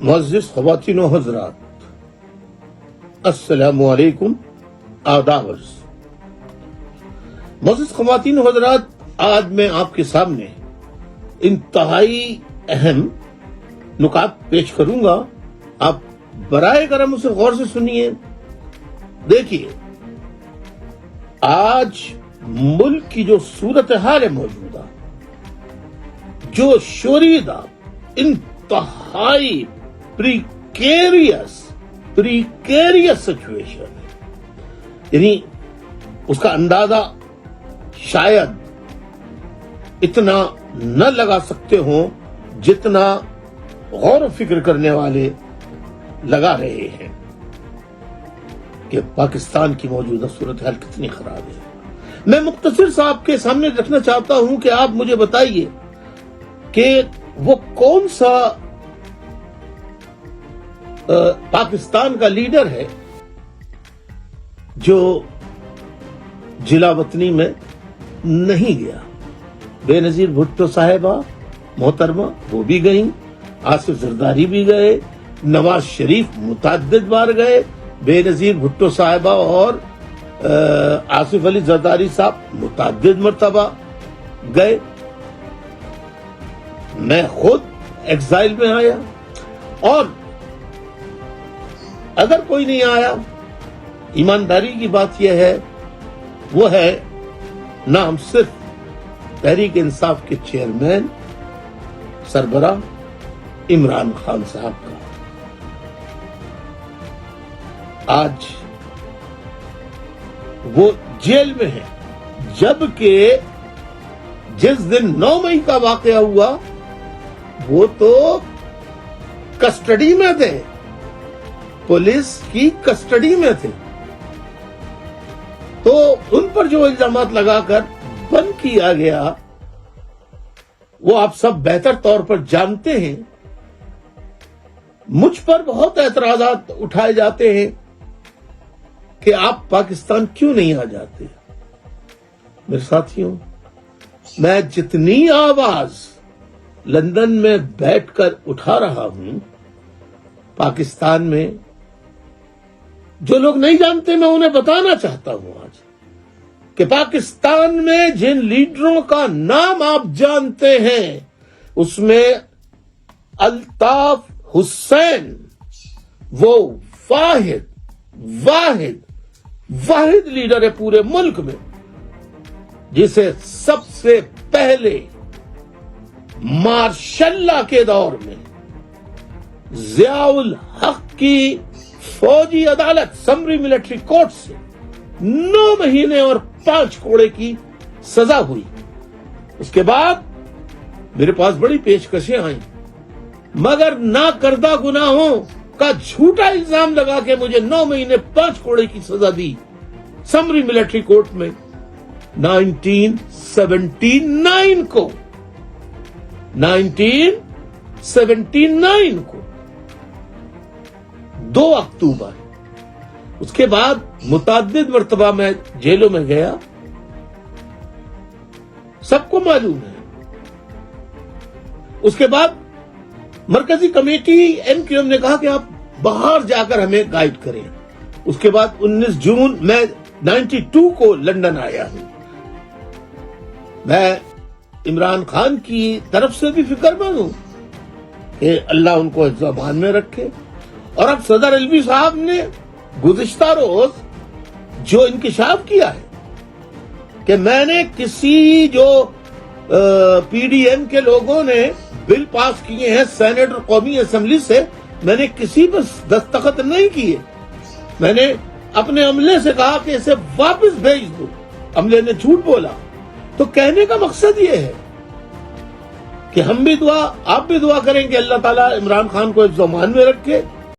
معزز خواتین و حضرات، السلام علیکم، آداب عرض۔ معزز خواتین و حضرات، آج میں آپ کے سامنے انتہائی اہم نکات پیش کروں گا۔ آپ برائے کرم اسے غور سے سنیے۔ دیکھیے، آج ملک کی جو صورتحال ہے موجودہ، جو شوریدہ انتہائی پریکیریس سچویشن ہے، یعنی اس کا اندازہ شاید اتنا نہ لگا سکتے ہوں جتنا غور و فکر کرنے والے لگا رہے ہیں کہ پاکستان کی موجودہ صورتحال کتنی خراب ہے۔ میں مختصر سا آپ کے سامنے رکھنا چاہتا ہوں کہ آپ مجھے بتائیے کہ وہ کون سا پاکستان کا لیڈر ہے جو جلا وطنی میں نہیں گیا۔ بے نظیر بھٹو صاحبہ محترمہ وہ بھی گئیں، آصف زرداری بھی گئے، نواز شریف متعدد بار گئے، بے نظیر بھٹو صاحبہ اور آصف علی زرداری صاحب متعدد مرتبہ گئے۔ میں خود ایگزائل میں آیا، اور اگر کوئی نہیں آیا، ایمانداری کی بات یہ ہے، وہ ہے نام صرف تحریک انصاف کے چیئرمین سربراہ عمران خان صاحب کا۔ آج وہ جیل میں ہے، جبکہ جس دن 9 مئی کا واقعہ ہوا وہ تو کسٹڈی میں تھے، پولیس کی کسٹڈی میں تھے۔ تو ان پر جو الزامات لگا کر بند کیا گیا، وہ آپ سب بہتر طور پر جانتے ہیں۔ مجھ پر بہت اعتراضات اٹھائے جاتے ہیں کہ آپ پاکستان کیوں نہیں آ جاتے۔ میرے ساتھیوں، میں جتنی آواز لندن میں بیٹھ کر اٹھا رہا ہوں، پاکستان میں جو لوگ نہیں جانتے میں انہیں بتانا چاہتا ہوں آج کہ پاکستان میں جن لیڈروں کا نام آپ جانتے ہیں، اس میں الطاف حسین وہ واحد لیڈر ہے پورے ملک میں جسے سب سے پہلے مارشل لا کے دور میں ضیاء الحق کی فوجی عدالت سمری ملٹری کورٹ سے 9 مہینے اور 5 کوڑے کی سزا ہوئی۔ اس کے بعد میرے پاس بڑی پیشکشیں آئیں، مگر نہ کردہ گناہوں کا جھوٹا الزام لگا کے مجھے 9 مہینے 5 کوڑے کی سزا دی سمری ملٹری کورٹ میں 1979 کو 2 اکتوبر۔ اس کے بعد متعدد مرتبہ میں جیلوں میں گیا، سب کو معلوم ہے۔ اس کے بعد مرکزی کمیٹی NQM نے کہا کہ آپ باہر جا کر ہمیں گائیڈ کریں۔ اس کے بعد 19 جون میں 92 کو لندن آیا ہوں۔ میں عمران خان کی طرف سے بھی فکر مند ہوں کہ اللہ ان کو حفظ و امان میں رکھے۔ اور اب صدر الوی صاحب نے گزشتہ روز جو انکشاف کیا ہے کہ میں نے کسی جو PDM کے لوگوں نے بل پاس کیے ہیں سینیٹ اور قومی اسمبلی سے، میں نے کسی پر دستخط نہیں کیے۔ میں نے اپنے عملے سے کہا کہ اسے واپس بھیج دو، عملے نے جھوٹ بولا۔ تو کہنے کا مقصد یہ ہے کہ ہم بھی آپ بھی دعا کریں کہ اللہ تعالیٰ عمران خان کو حفظ و امان میں رکھے،